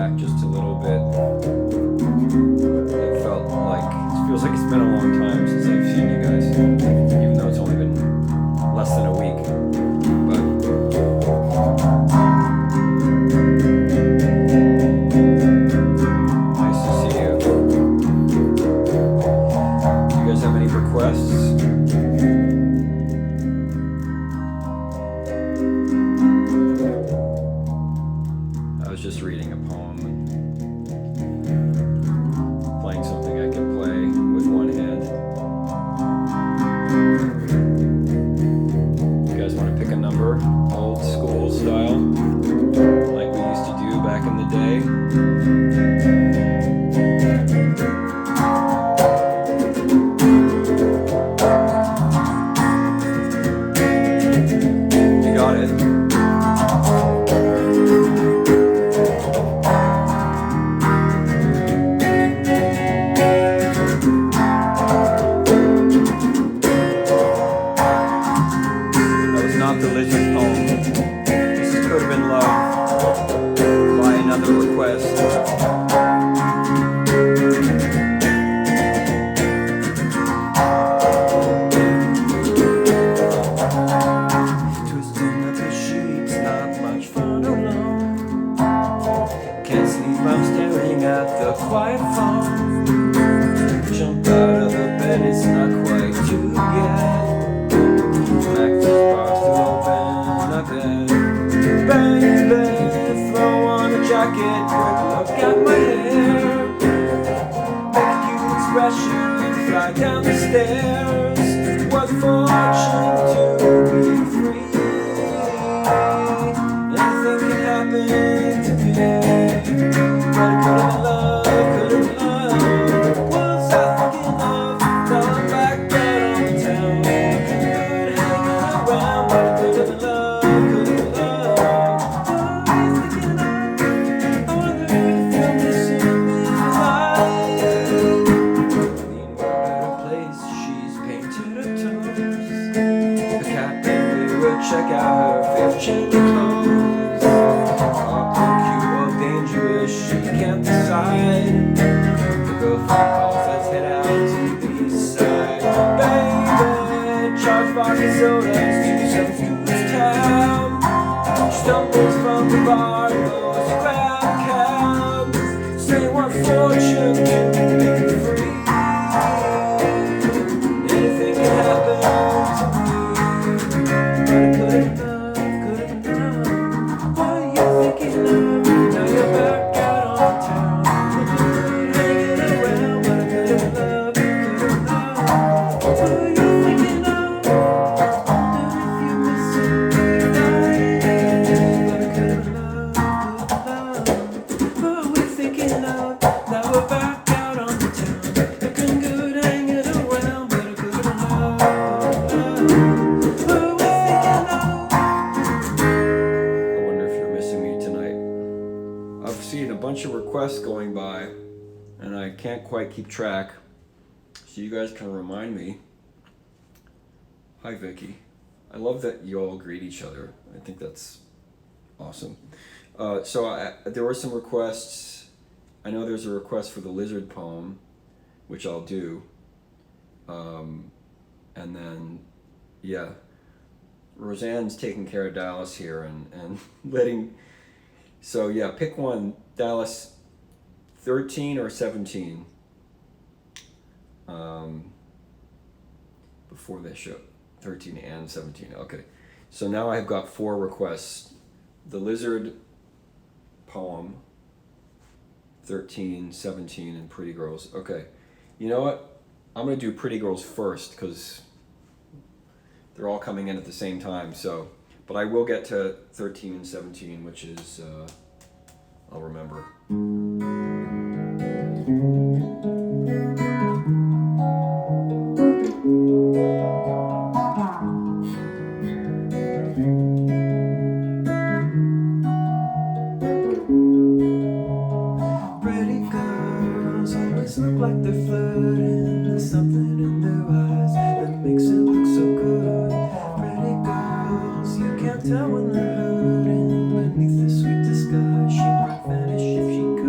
back just a little bit. It feels like it's been a long time since I've seen you guys, even though it's only been less than a week. But nice to see you. Do you guys have any requests? Just reading a poem and playing something I can play with one hand. You guys want to pick a number? Old school style, like we used to do back in the day. You got it. The lizard poem. This could have been loved by another request. Twisting up the sheets, not much fun alone. Can't sleep, I'm staring at the quiet phone. Jump out of the bed, it's not quite too yet. Baby, throw on a jacket, quick look at my hair. Make a cute expression, fly down the stairs. What fortune to be free. Anything can happen to me. But I couldn't love. Was I thinking of? Now I'm back out on town. Good hanging around, but I couldn't love. Check out her fifth change of clothes. Awkward, cute, or dangerous, she can't decide. The girlfriend calls, let's head out to the east side. Baby, charge vodka sodas to some foolish town. She stumbles from the bar, goes to grab a cab. Say what fortune to be free. Anything can happen to me. Couldn't love. What are you thinking of? Now you're back out on town. Hanging around, but I couldn't love. What are you thinking of? If you're missing tonight, but I couldn't love. What are we thinking of? Now we're back out on the town. Looking good, hanging around, but I couldn't love. I've seen a bunch of requests going by and I can't quite keep track, so you guys can remind me. Hi Vicky. I love that you all greet each other. I think that's awesome. There were some requests. I know there's a request for the lizard poem, which I'll do. And then, yeah, Roseanne's taking care of Dallas here and letting... So yeah, pick one. Dallas, 13 or 17. Before they show 13 and 17. Okay. So now I've got 4 requests. The lizard poem, 13, 17, and Pretty Girls. Okay. You know what? I'm going to do Pretty Girls first because they're all coming in at the same time. So, but I will get to 13 and 17, which is, I'll remember. Pretty girls always look like they're flirting. There's something in their eyes that makes it look so good. Pretty girls, you can't tell when they're hurting. Beneath the sweet disguise, she might vanish if she could.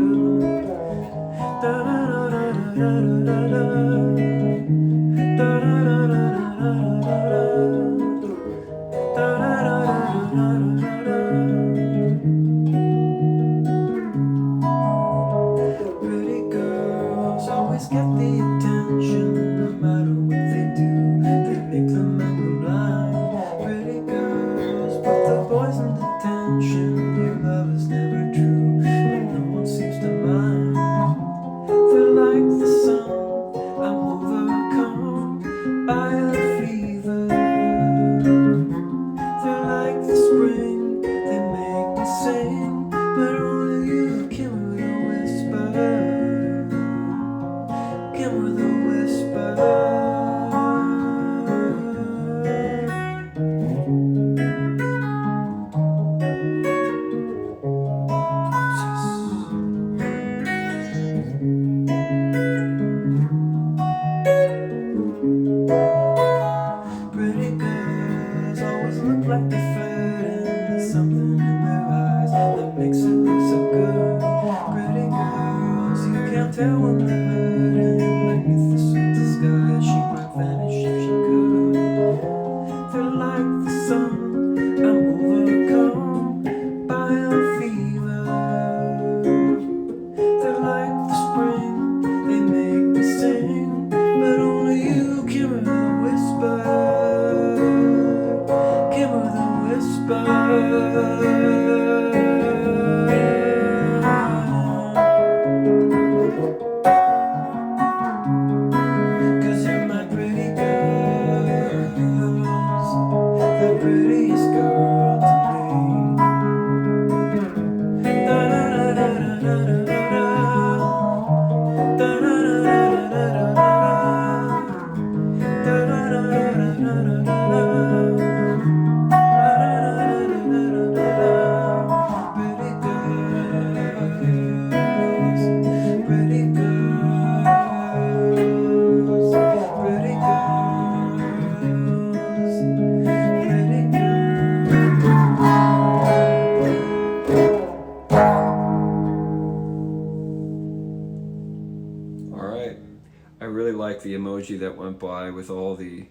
like the emoji that went by with all the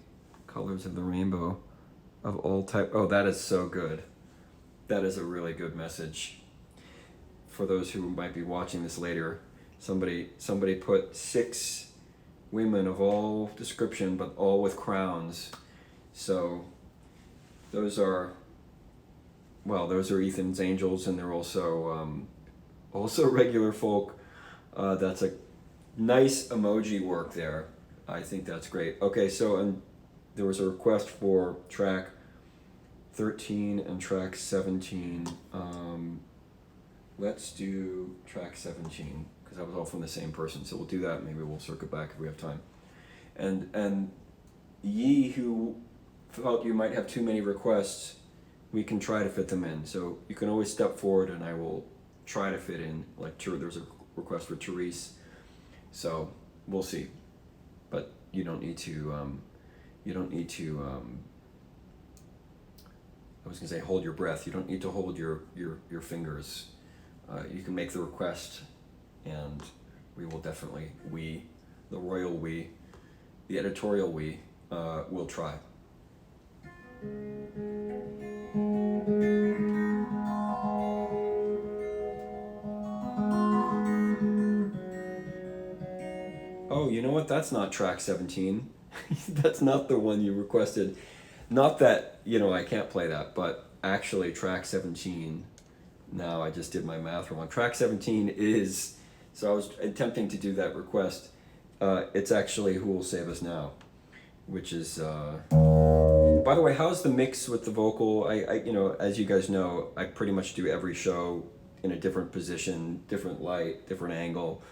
colors of the rainbow of all type. Oh, that is so good. That is a really good message. For those who might be watching this later, somebody put 6 women of all description, but all with crowns. So those are Ethan's angels, and they're also regular folk. That's a nice emoji work there. I think that's great. Okay, so there was a request for track 13 and track 17. Let's do track 17 because that was all from the same person. So we'll do that. Maybe we'll circle back if we have time. And ye who felt you might have too many requests, we can try to fit them in. So you can always step forward and I will try to fit in. Like there's a request for Therese. So we'll see. But you don't need to I was gonna say hold your breath. You don't need to hold your fingers. You can make the request, and we will definitely, the royal we, the editorial we, will try. Oh, you know what? That's not track 17. That's not the one you requested. Not that, I can't play that, but actually track 17, now I just did my math wrong. Track 17 is, so I was attempting to do that request. It's actually Who Will Save Us Now, which is, by the way, how's the mix with the vocal? I as you guys know, I pretty much do every show in a different position, different light, different angle.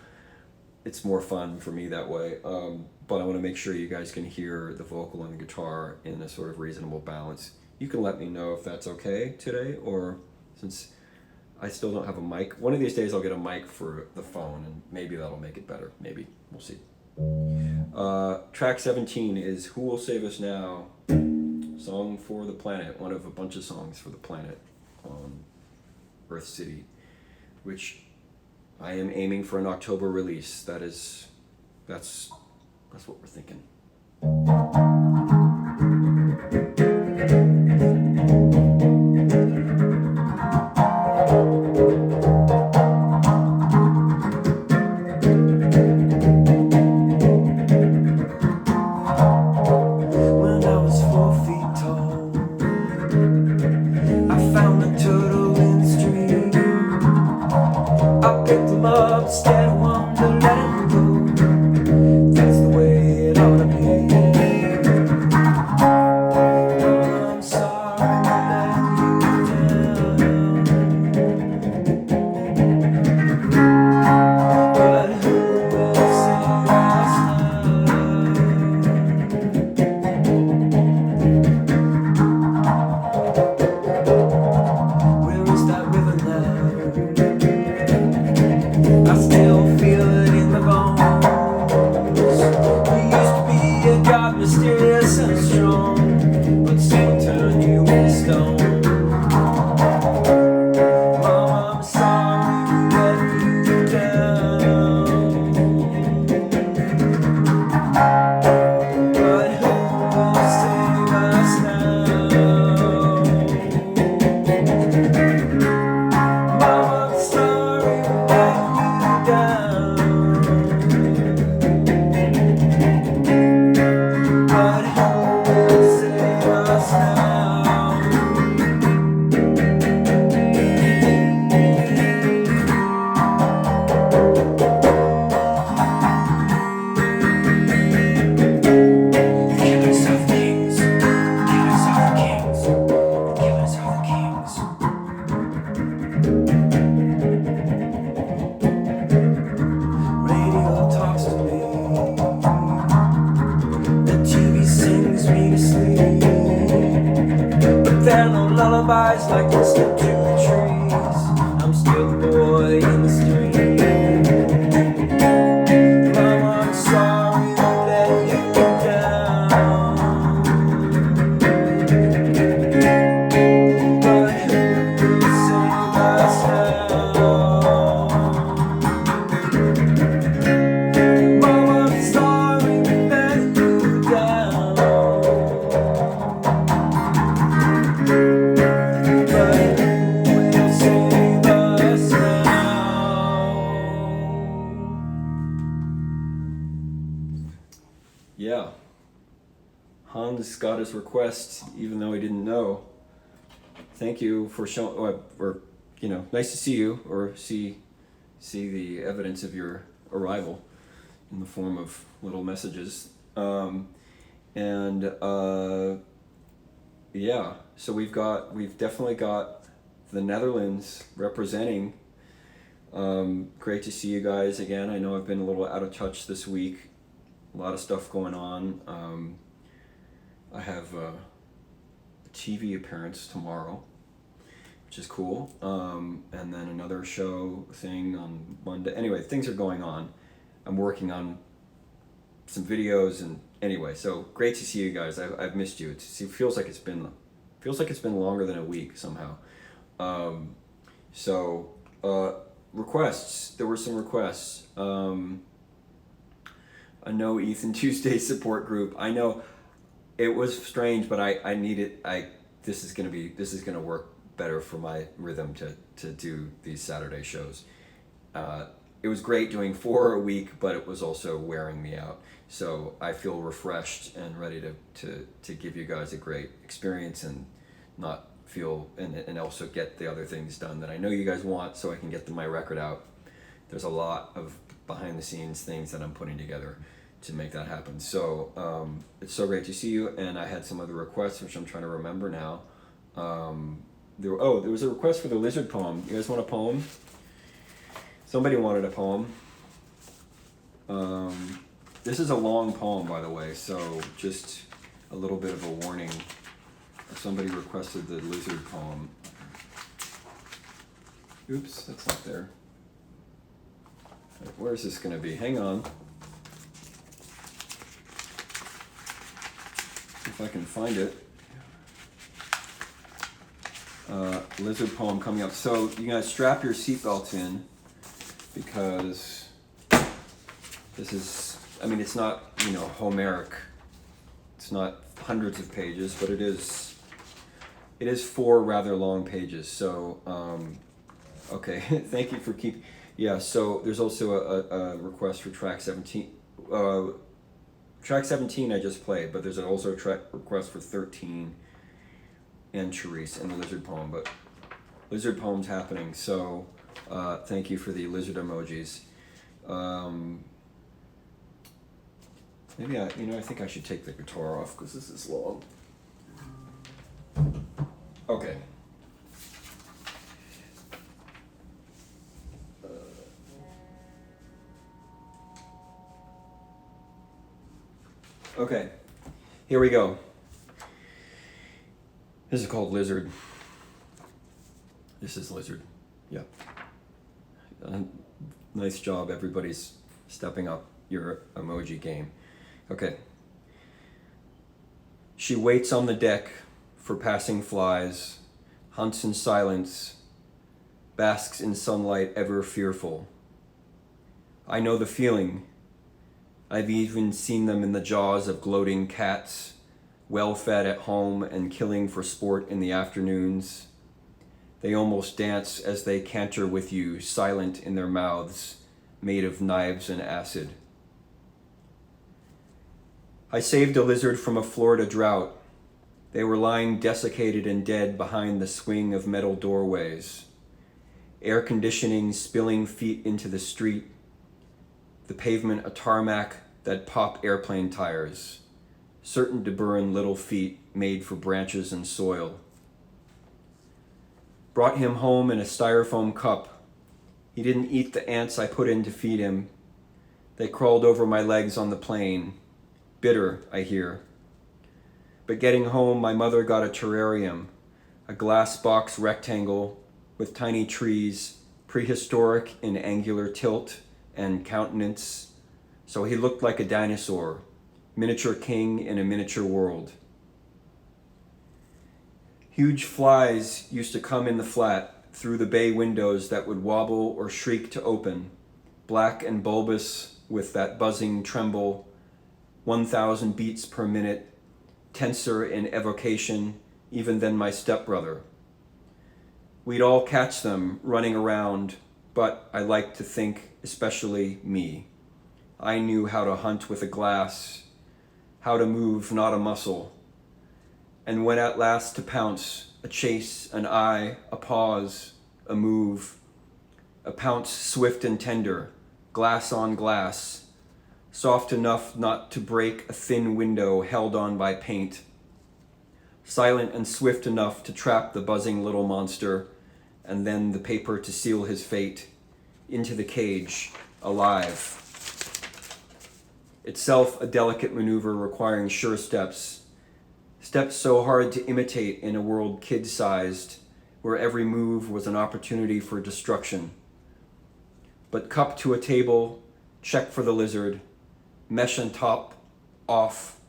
It's more fun for me that way. But I want to make sure you guys can hear the vocal and the guitar in a sort of reasonable balance. You can let me know if that's okay today, or since I still don't have a mic. One of these days I'll get a mic for the phone and maybe that'll make it better. Maybe. We'll see. Track 17 is Who Will Save Us Now? Song for the Planet. One of a bunch of songs for the planet on Earth City, which I am aiming for an October release. That's what we're thinking. When I was 4 feet tall, I found a turtle in the stream. I picked him up, scared of one to let him go. That's the way it ought to be. I'm sorry to let you down, but who will save us now? Where is that river now? I still feel it in my bones. You used to be a god, mysterious and strong, but still turn you into stone. Mama, I'm sorry to let you down, but who will save us now? Mama, I'm sorry to let you down, but who will save us now? Killers of kings, killers of kings, killers of kings. Radio talks to me, the TV sings me to sleep, but there are no lullabies like this to the trees. I'm still the boy in the street. Mama, I'm sorry to let you down, but who will save us now? Mama, I'm sorry to yeah. Hans got his request, even though he didn't know. Thank you for showing, or nice to see you, or see the evidence of your arrival in the form of little messages. Yeah, so we've definitely got the Netherlands representing. Great to see you guys again. I know I've been a little out of touch this week. A lot of stuff going on. I have a TV appearance tomorrow, which is cool. And then another show thing on Monday. Anyway, things are going on. I'm working on some videos, and anyway, so great to see you guys. I've missed you. It feels like it's been longer than a week somehow. Requests. There were some requests. I know Ethan Tuesday support group. I know it was strange, but I need it. This is gonna work better for my rhythm to do these Saturday shows. It was great doing 4 a week, but it was also wearing me out. So I feel refreshed and ready to give you guys a great experience and not feel and also get the other things done that I know you guys want, so I can get my record out. There's a lot of behind the scenes things that I'm putting together to make that happen. So it's so great to see you. And I had some other requests, which I'm trying to remember now. There was a request for the lizard poem. You guys want a poem? Somebody wanted a poem. This is a long poem, by the way, so just a little bit of a warning. Somebody requested the lizard poem. Oops, that's not there. Where is this going to be? Hang on. If I can find it. Lizard poem coming up. So you gotta strap your seatbelts in, because this is, it's not, Homeric. It's not hundreds of pages, but it is 4 rather long pages. So, okay, thank you for yeah, so there's also a request for track 17. Track 17 I just played, but there's also a track request for 13 and Charisse and the lizard poem, but lizard poem's happening, so thank you for the lizard emojis. Maybe I think I should take the guitar off because this is long. Okay. Okay, here we go. This is called Lizard. This is Lizard. Yeah. Nice job, everybody's stepping up your emoji game. Okay. She waits on the deck for passing flies, hunts in silence, basks in sunlight ever fearful. I know the feeling. I've even seen them in the jaws of gloating cats, well-fed at home and killing for sport in the afternoons. They almost dance as they canter with you, silent in their mouths, made of knives and acid. I saved a lizard from a Florida drought. They were lying desiccated and dead behind the swing of metal doorways. Air conditioning spilling feet into the street. The pavement a tarmac that pop airplane tires. Certain to burn little feet made for branches and soil. Brought him home in a styrofoam cup. He didn't eat the ants I put in to feed him. They crawled over my legs on the plane. Bitter, I hear. But getting home, my mother got a terrarium, a glass box rectangle with tiny trees, prehistoric in angular tilt and countenance, so he looked like a dinosaur, miniature king in a miniature world. Huge flies used to come in the flat through the bay windows that would wobble or shriek to open, black and bulbous with that buzzing tremble, 1,000 beats per minute, tenser in evocation even than my stepbrother. We'd all catch them running around, but I like to think especially me. I knew how to hunt with a glass, how to move, not a muscle. And when at last to pounce, a chase, an eye, a pause, a move, a pounce swift and tender, glass on glass, soft enough not to break a thin window held on by paint, silent and swift enough to trap the buzzing little monster, and then the paper to seal his fate, into the cage, alive. Itself a delicate maneuver requiring sure steps, steps so hard to imitate in a world kid-sized, where every move was an opportunity for destruction. But cup to a table, check for the lizard, mesh on top, off,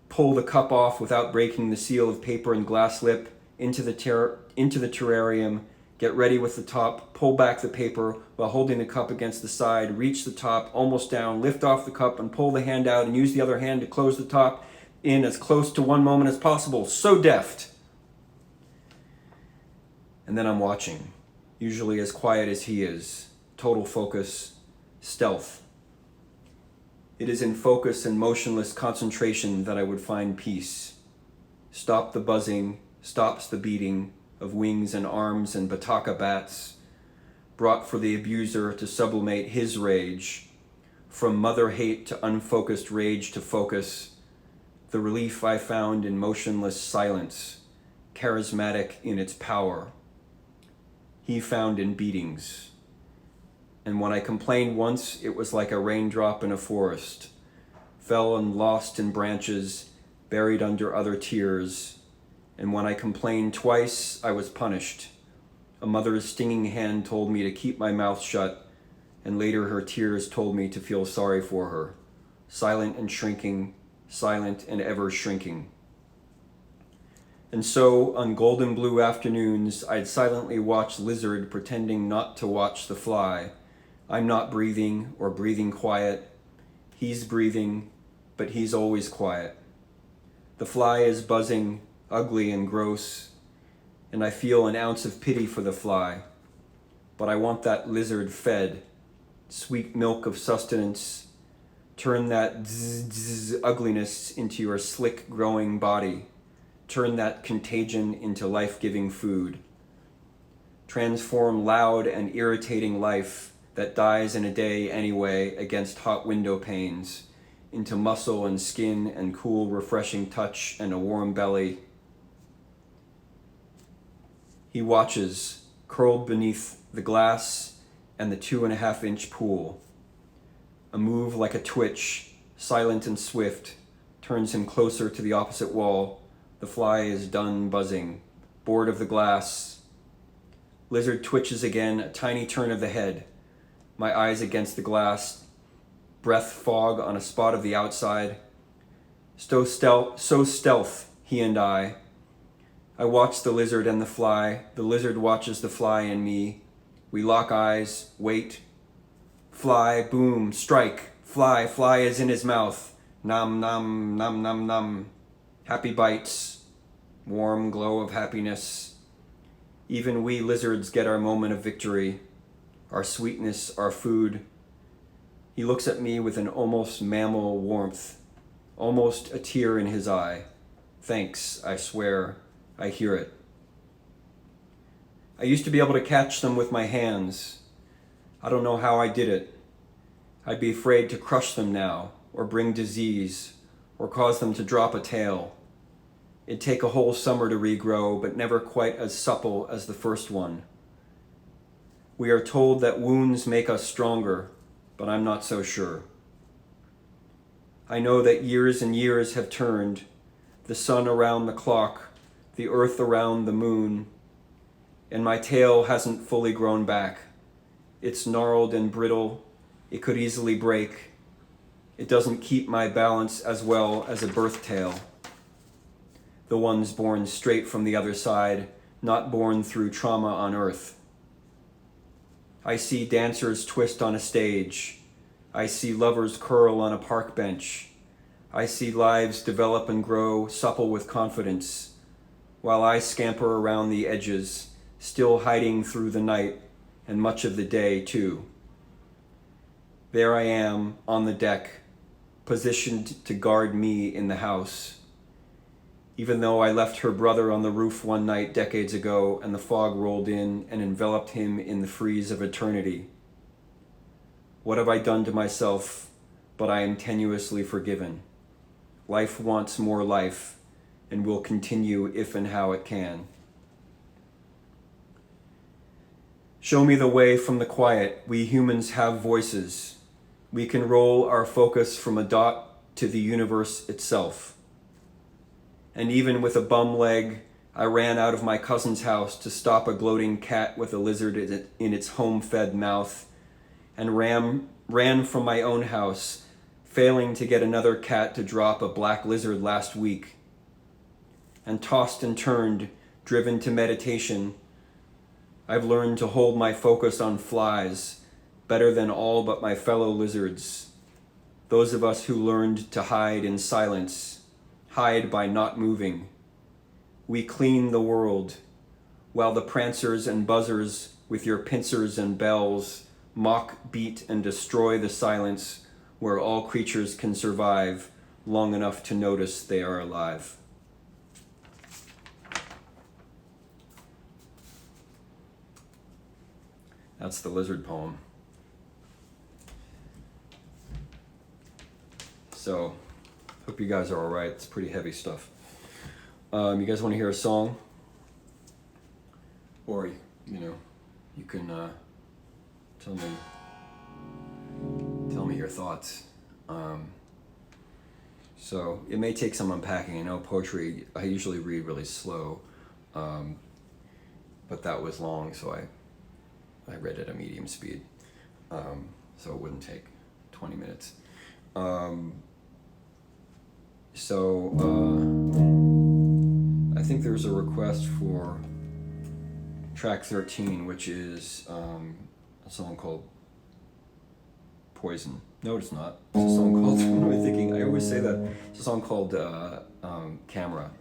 pull the cup off without breaking the seal of paper and glass lip, into the terrarium, get ready with the top, pull back the paper while holding the cup against the side, reach the top, almost down, lift off the cup and pull the hand out and use the other hand to close the top in as close to one moment as possible. So deft. And then I'm watching, usually as quiet as he is, total focus, stealth. It is in focus and motionless concentration that I would find peace. Stop the buzzing, stops the beating of wings and arms and bataka bats, brought for the abuser to sublimate his rage, from mother hate to unfocused rage to focus, the relief I found in motionless silence, charismatic in its power. He found in beatings. And when I complained once, it was like a raindrop in a forest, fell and lost in branches, buried under other tears. And when I complained twice, I was punished. A mother's stinging hand told me to keep my mouth shut, and later her tears told me to feel sorry for her, silent and shrinking, silent and ever shrinking. And so, on golden blue afternoons, I'd silently watch lizard pretending not to watch the fly. I'm not breathing or breathing quiet. He's breathing, but he's always quiet. The fly is buzzing, ugly and gross, and I feel an ounce of pity for the fly. But I want that lizard fed, sweet milk of sustenance. Turn that zzz ugliness into your slick growing body. Turn that contagion into life-giving food. Transform loud and irritating life that dies in a day anyway against hot window panes into muscle and skin and cool refreshing touch and a warm belly. He watches, curled beneath the glass and the 2.5-inch pool. A move like a twitch, silent and swift, turns him closer to the opposite wall. The fly is done buzzing, bored of the glass. Lizard twitches again, a tiny turn of the head. My eyes against the glass, breath fog on a spot of the outside. So stealth, he and I. I watch the lizard and the fly. The lizard watches the fly and me. We lock eyes, wait. Fly, boom, strike. Fly is in his mouth. Nom, nom, nom, nom, nom. Happy bites. Warm glow of happiness. Even we lizards get our moment of victory. Our sweetness, our food. He looks at me with an almost mammal warmth. Almost a tear in his eye. Thanks, I swear. I hear it. I used to be able to catch them with my hands. I don't know how I did it. I'd be afraid to crush them now, or bring disease, or cause them to drop a tail. It'd take a whole summer to regrow, but never quite as supple as the first one. We are told that wounds make us stronger, but I'm not so sure. I know that years and years have turned, the sun around the clock, the earth around the moon, and my tail hasn't fully grown back. It's gnarled and brittle. It could easily break. It doesn't keep my balance as well as a birth tail. The ones born straight from the other side, not born through trauma on earth. I see dancers twist on a stage. I see lovers curl on a park bench. I see lives develop and grow supple with confidence, while I scamper around the edges, still hiding through the night and much of the day too. There I am on the deck, positioned to guard me in the house. Even though I left her brother on the roof one night decades ago and the fog rolled in and enveloped him in the freeze of eternity. What have I done to myself, but I am tenuously forgiven. Life wants more life and will continue if and how it can. Show me the way from the quiet. We humans have voices. We can roll our focus from a dot to the universe itself. And even with a bum leg, I ran out of my cousin's house to stop a gloating cat with a lizard in its home-fed mouth, and ran from my own house, failing to get another cat to drop a black lizard last week, and tossed and turned, driven to meditation. I've learned to hold my focus on flies better than all but my fellow lizards, those of us who learned to hide in silence, hide by not moving. We clean the world, while the prancers and buzzers with your pincers and bells mock, beat, and destroy the silence where all creatures can survive long enough to notice they are alive. That's the lizard poem. So, hope you guys are all right. It's pretty heavy stuff. You guys want to hear a song? Or, you can tell me your thoughts. So, it may take some unpacking. I know poetry, I usually read really slow, but that was long, so I read at a medium speed, so it wouldn't take 20 minutes. I think there's a request for track 13, which is a song called Poison. No, it's not. It's a song called, what am I thinking? I always say that. It's a song called Camera.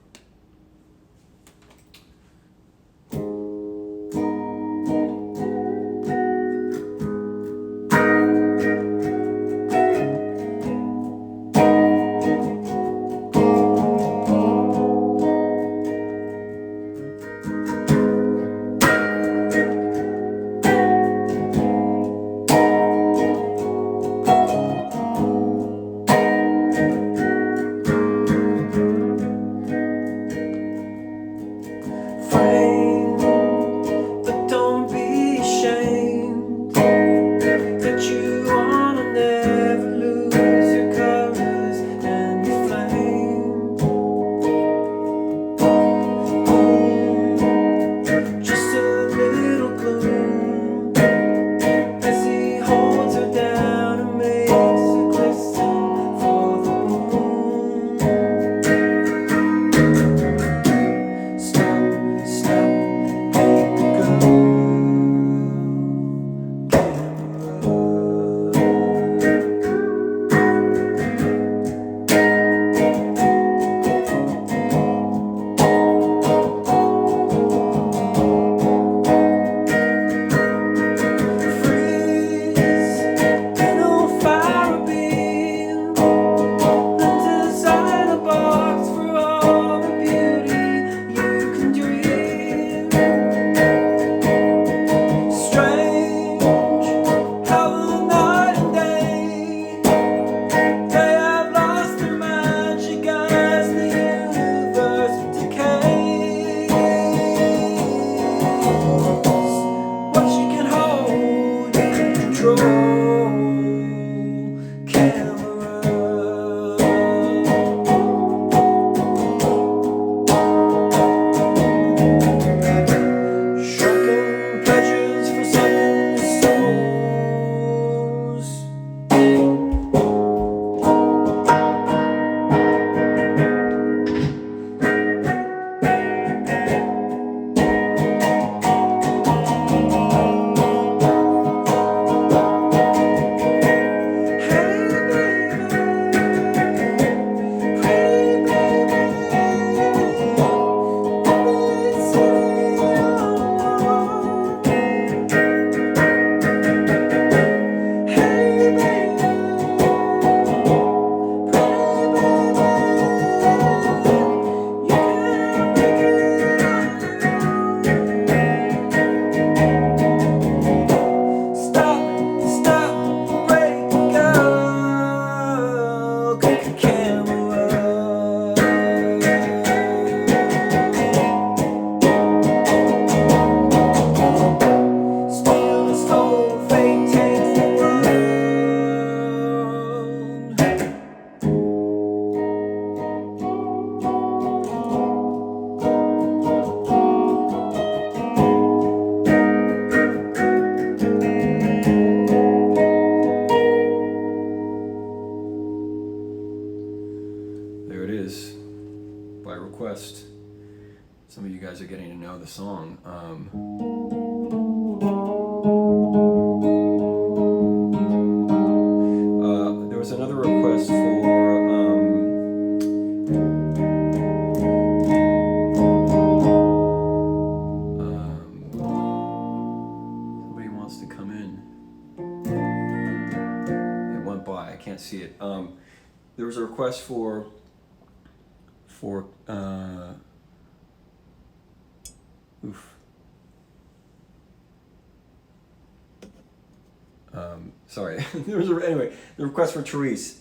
song. There was another request for somebody wants to come in. It went by. I can't see it. There was a request for sorry. There was anyway, the request for Therese.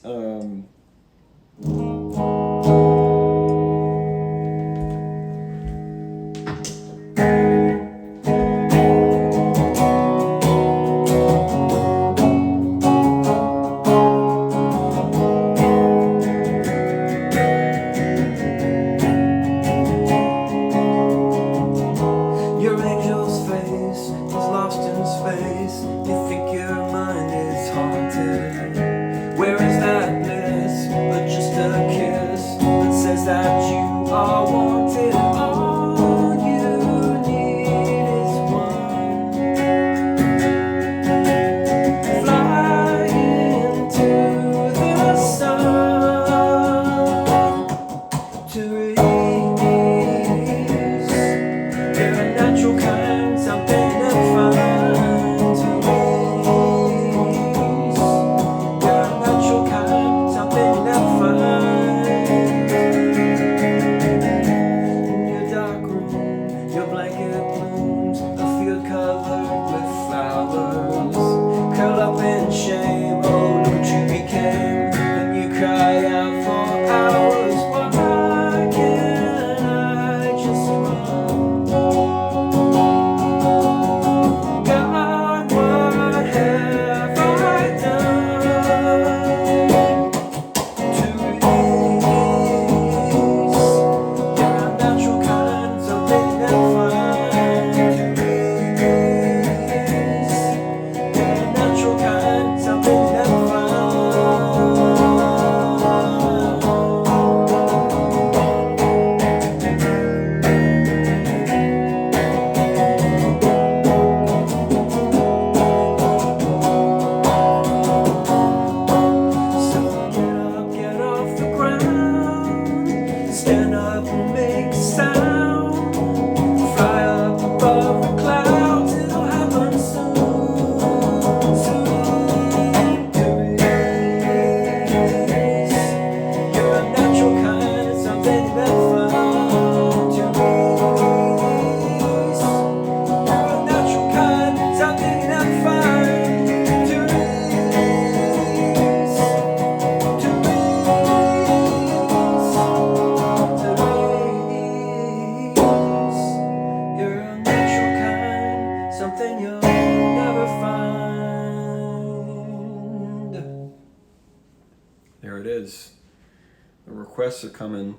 Requests are coming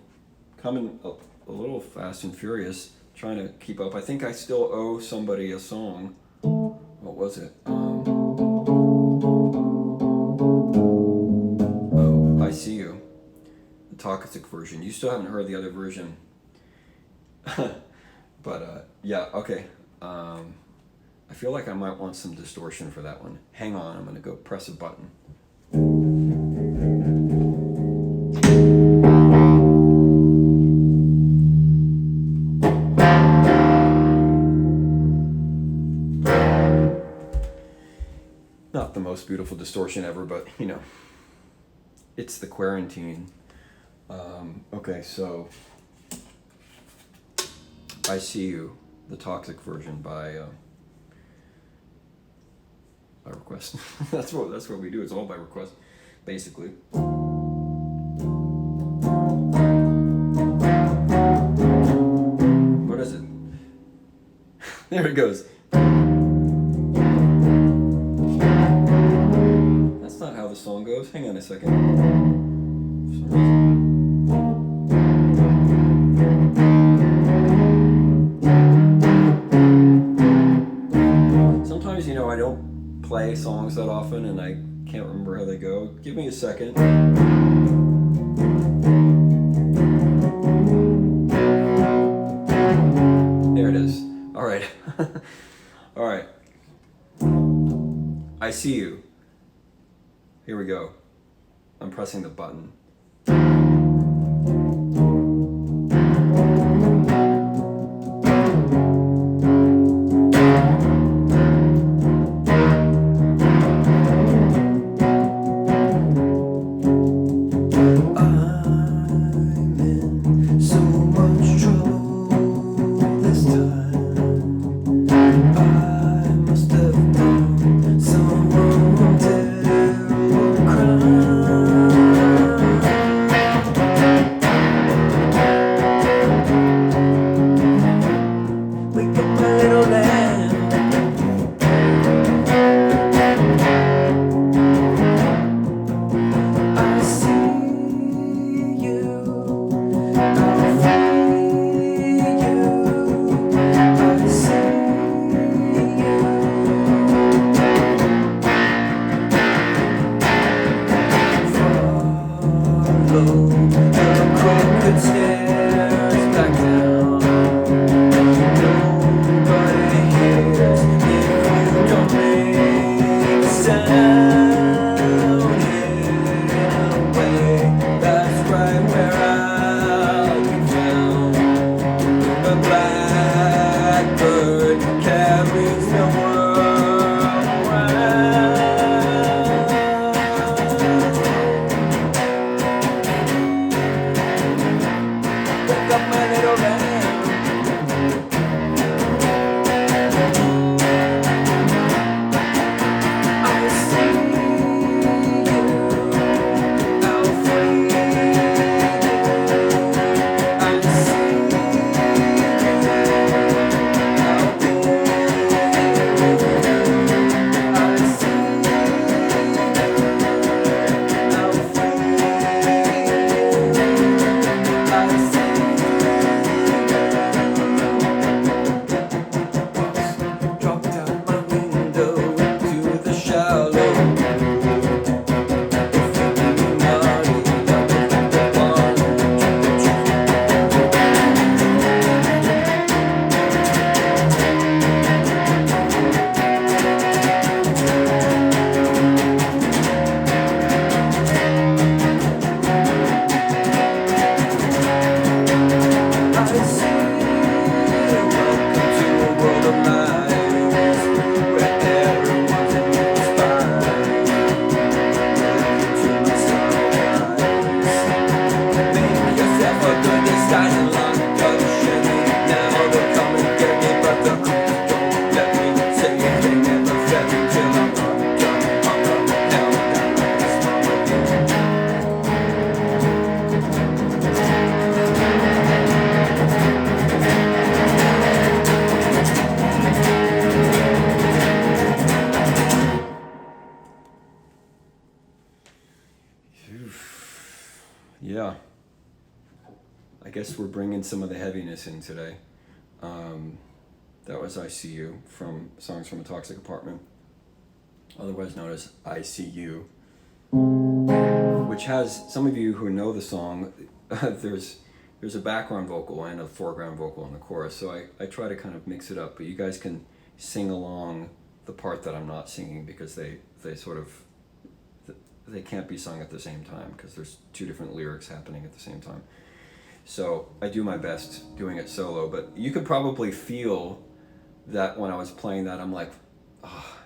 a little fast and furious, trying to keep up. I think I still owe somebody a song. What was it? Oh, I See You, the toxic version. You still haven't heard the other version. But yeah, okay. I feel like I might want some distortion for that one. Hang on, I'm gonna go press a button. Not the most beautiful distortion ever, but you know, it's the quarantine. Okay, so I See You, the toxic version by request. that's what we do. It's all by request, basically. What is it? There it goes. That's not how the song goes. Hang on a second. Sometimes, you know, I don't play songs that often and I can't remember how they go. Give me a second. There it is. I see you. Here we go. I'm pressing the button. Yeah, I guess we're bringing some of the heaviness in today. That was I See You from Songs from a Toxic Apartment, otherwise known as I See You, which has, some of you who know the song, there's a background vocal and a foreground vocal in the chorus, so I try to kind of mix it up, but you guys can sing along the part that I'm not singing, because they sort of, they can't be sung at the same time because there's two different lyrics happening at the same time. So I do my best doing it solo, but you could probably feel that when I was playing that, I'm like, oh,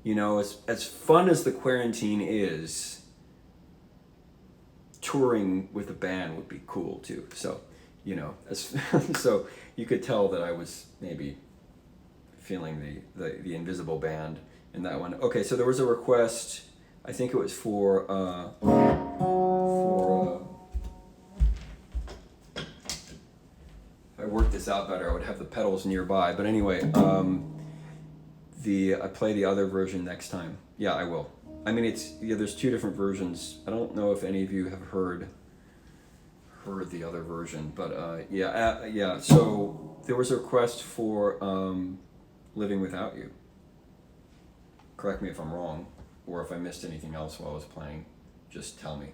you know, as fun as the quarantine is, touring with a band would be cool too. So, you know, so you could tell that I was maybe feeling the invisible band in that one. Okay, so there was a request, I think it was for if I worked this out better, I would have the pedals nearby. But anyway, I play the other version next time. Yeah, I will. I mean, there's two different versions. I don't know if any of you have heard the other version, but yeah. So there was a request for Living Without You. Correct me if I'm wrong, or if I missed anything else while I was playing, just tell me.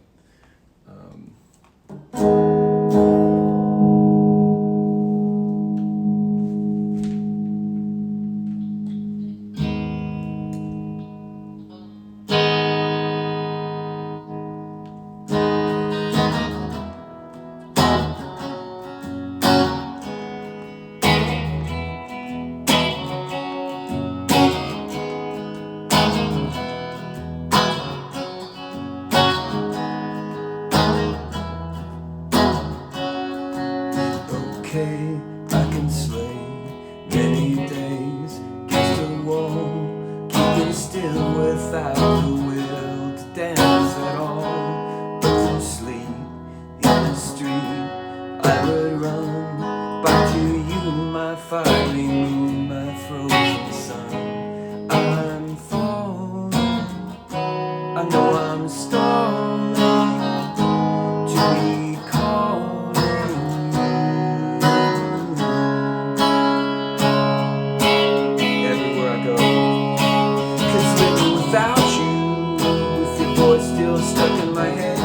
still without the will to dance at all. But to sleep in the street I would run back to you, my fiery moon, my frozen sun. I'm falling, I know I'm stalling to be calling you everywhere I go. 'Cause living without you, with your voice still stuck in my head,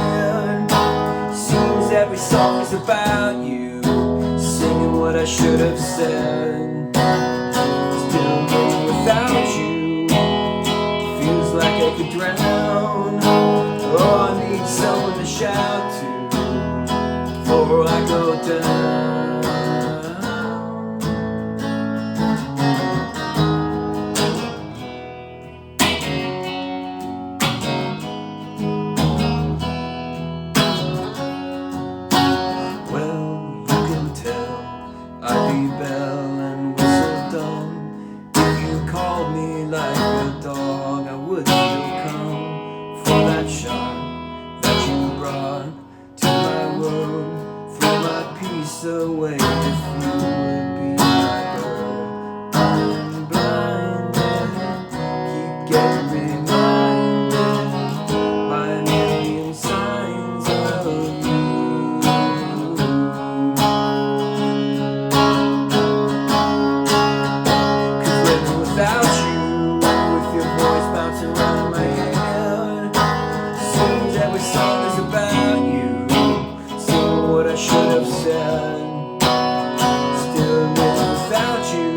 seems every song is about you, singing what I should have said. Still living without you, feels like I could drown. Oh, I need someone to shout to before I go down. Well, you can tell I'd be bell and whistle dumb. If you called me like a dog, I would still come for that shot that you brought to my world. Throw my peace away if you would be my girl. I'm blinded, keep getting reminded by a million signs of you. 'Cause living without you, with your voice bouncing around my head, seems every song is about you, saying what I should have said. Still living without you,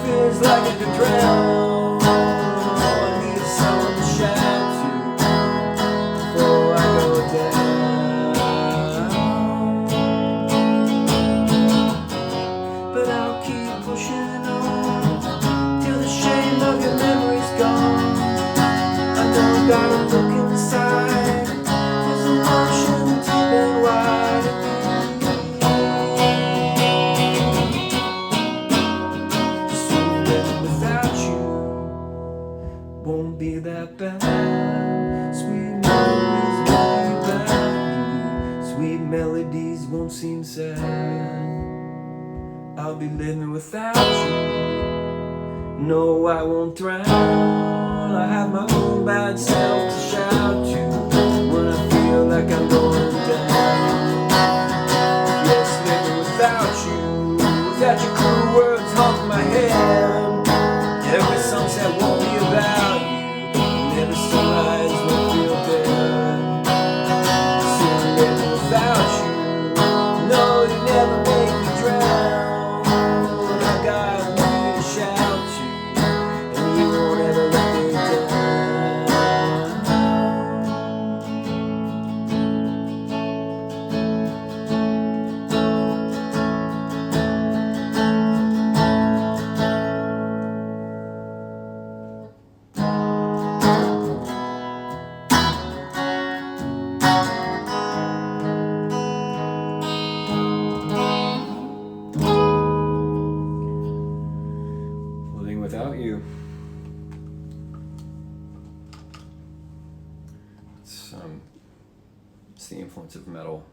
feels like I could drown. I need someone to shout to before I go down. But I'll keep pushing on till the shame of your memory's gone. I know I gotta look inside, there's an ocean deep and wide. So living without you won't be that bad. Sweet memories won't be bad. Sweet melodies won't seem sad. I'll be living without you. No, I won't drown. I have my own bad self to shout to when I feel like I'm going down. Yes, living without you, without your cruel words haunting my head. Every sunset won't be about you, and every sunrise won't feel dead. So living without you, no, you never make me drown. I got me to shout to, and you won't ever let me down. Living without you. It's the influence of metal,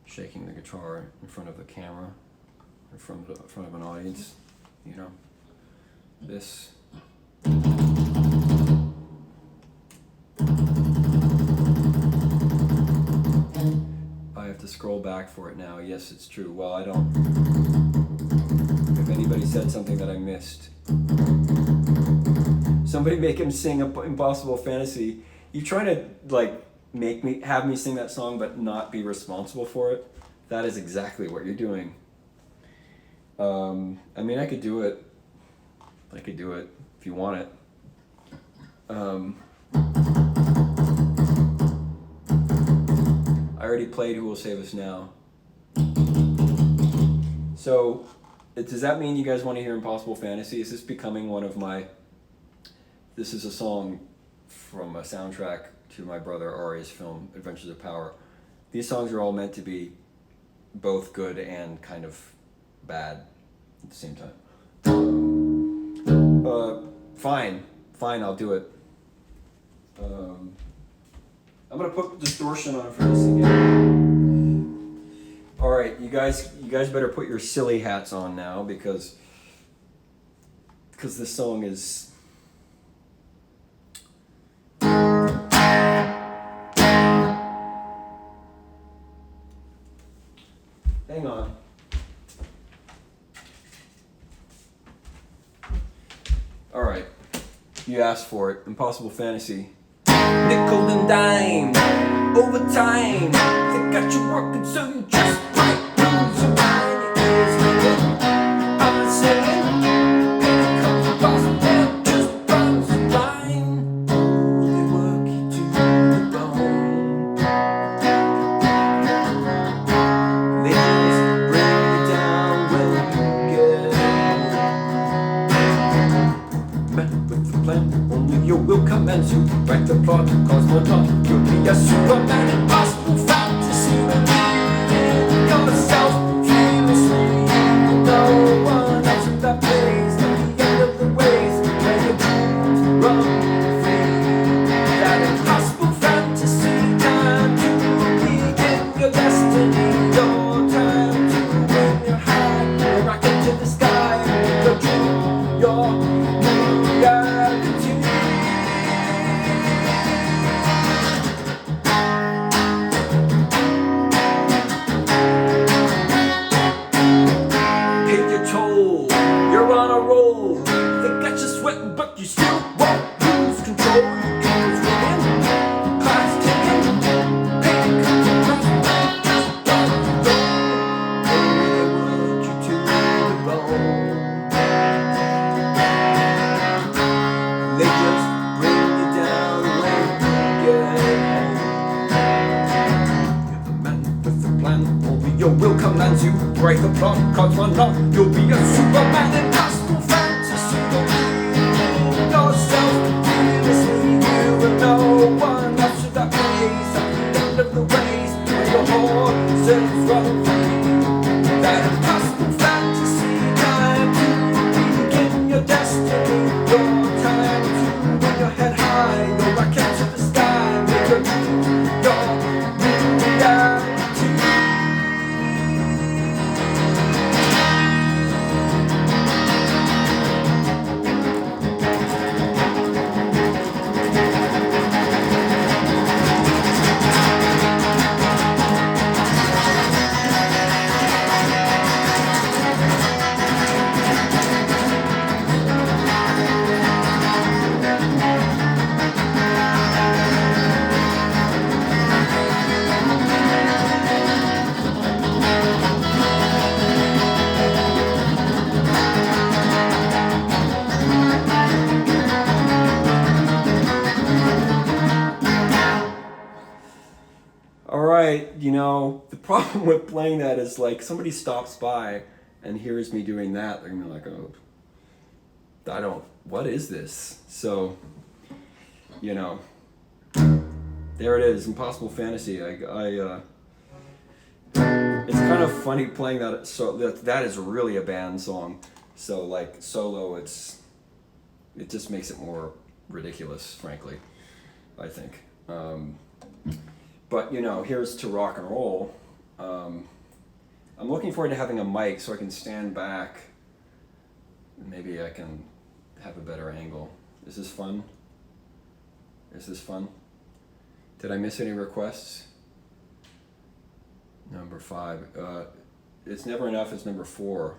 shaking the guitar in front of the camera, in front of an audience. You know, this. I have to scroll back for it now. Yes, it's true. Well, I don't. If anybody said something that I missed, somebody make him sing Impossible Fantasy. You trying to like have me sing that song but not be responsible for it? That is exactly what you're doing. I mean, I could do it. I could do it if you want it. I already played Who Will Save Us Now. So, does that mean you guys want to hear Impossible Fantasy? Is this becoming one of my... This is a song from a soundtrack to my brother Ari's film, Adventures of Power. These songs are all meant to be both good and kind of bad at the same time. Fine, I'll do it. I'm gonna put distortion on for this again. All right, you guys better put your silly hats on now because this song is. Hang on. All right, you asked for it. Impossible Fantasy. Nickel and dime, overtime. They got you working, so you just might lose your mind. Your ears ringing, I'm singing. Here comes the boss, and just runs the line. They work you to the bone. They just bring you down when you get met with the plan. Only you will come and to write the plot, cause no thought you'll be a Superman. Impossible fantasy, believe in yourself fearlessly. No one else in that place at the end of the ways where your dreams run free. That impossible fantasy, time to begin your destiny. Your time to win your high, rocket to the sky, your dream, your new reality. You're on a roll. They got you sweating, but you still won't lose control. Your ears ringing, clock's ticking. Pain comes and just don't go. They work you to the bone. They just bring you down when you get. You're the man with the plan. Only your will commands you. Break the plot, cause one not. You'll be a Superman. Impossible fantasy. Believe in yourself fearlessly. You and no one else should that place at the end of the race where your horses run free. That impossible fantasy, time to begin your destiny. Your time to win your head high, your rocket to the sky, make your dream your new reality. Alright, you know, the problem with playing that is like somebody stops by and hears me doing that, they're gonna be like, oh, what is this? So, you know, there it is, Impossible Fantasy. It's kind of funny playing that, so that is really a band song. So like solo, it just makes it more ridiculous, frankly, I think. But, you know, here's to rock and roll. I'm looking forward to having a mic so I can stand back. Maybe I can have a better angle. Is this fun? Is this fun? Did I miss any requests? Number 5. It's Never Enough is number 4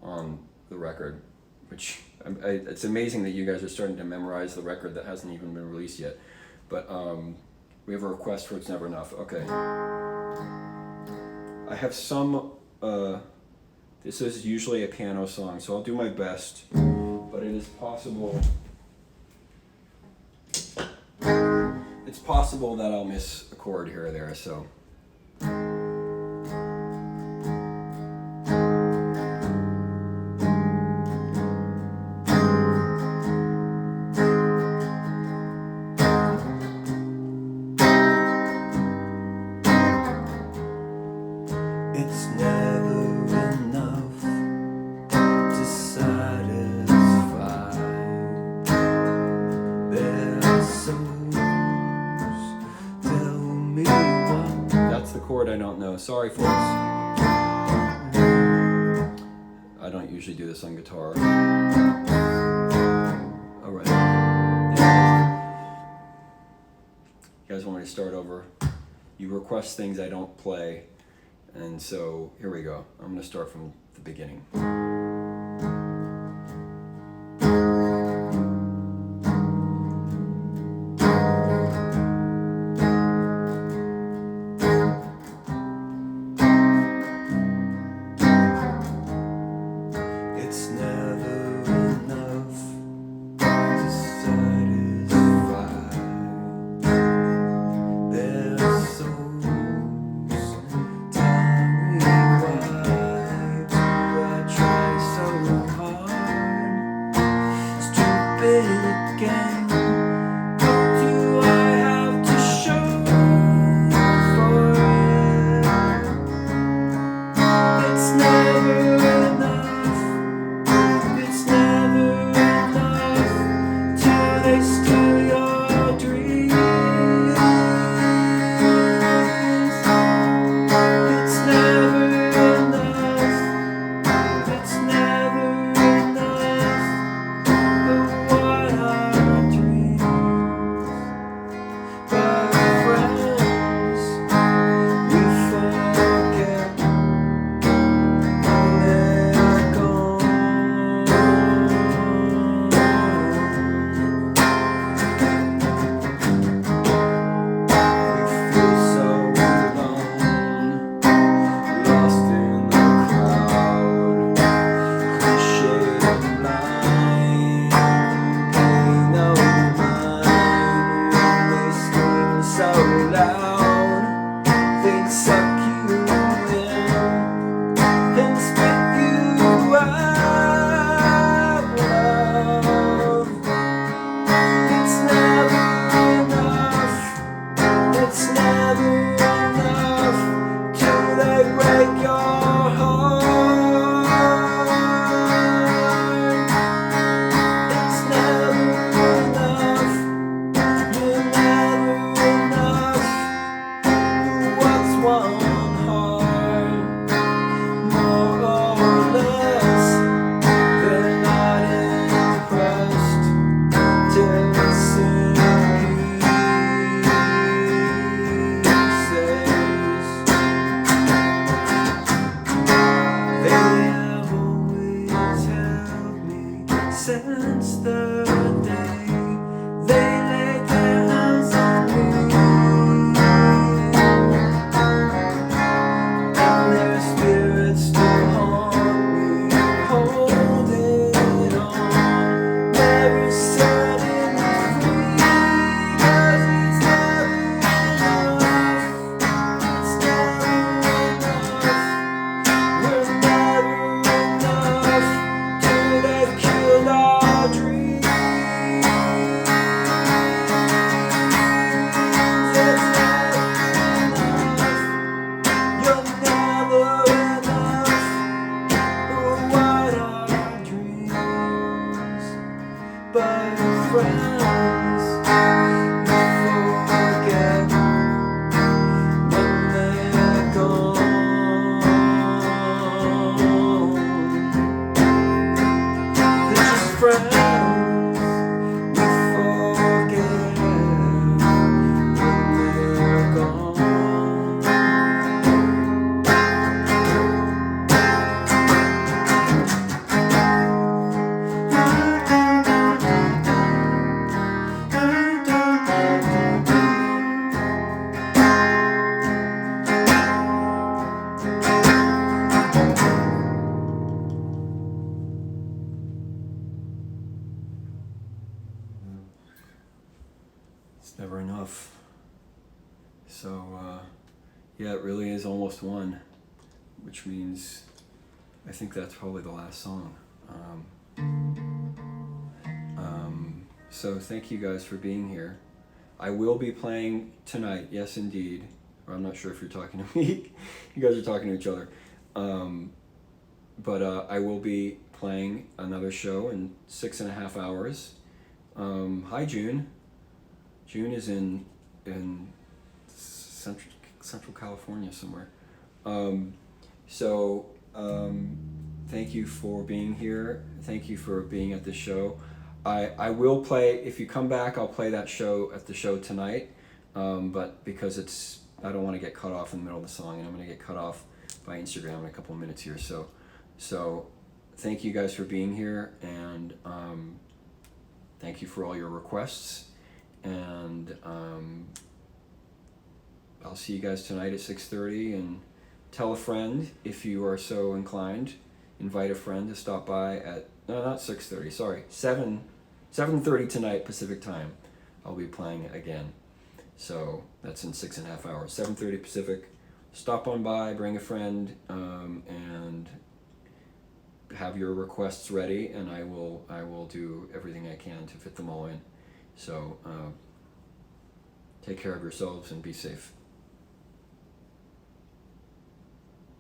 on the record, which it's amazing that you guys are starting to memorize the record that hasn't even been released yet. But we have a request for It's Never Enough. Okay. I have some, this is usually a piano song, so I'll do my best, but it is possible, that I'll miss a chord here or there, so. It's never enough to satisfy chord I don't know. Sorry, folks. I don't usually do this on guitar. All right. You guys want me to start over? You request things I don't play, and so here we go. I'm going to start from the beginning. Never enough. So yeah, it really is almost one, which means I think that's probably the last song. So thank you guys for being here. I will be playing tonight, yes indeed, or I'm not sure if you're talking to me. You guys are talking to each other. But I will be playing another show in 6.5 hours. Hi June. June is in Central California somewhere. So thank you for being here. Thank you for being at this show. I will play, if you come back, I'll play that show at the show tonight. But because I don't want to get cut off in the middle of the song, and I'm going to get cut off by Instagram in a couple of minutes here. So thank you guys for being here, and thank you for all your requests. And I'll see you guys tonight at 6:30, and tell a friend if you are so inclined. Invite a friend to stop by at, no, not 6:30, sorry, 7:30 tonight Pacific time. I'll be playing it again. So that's in 6.5 hours. 7:30 Pacific. Stop on by, bring a friend, and have your requests ready, and I will do everything I can to fit them all in. So take care of yourselves and be safe.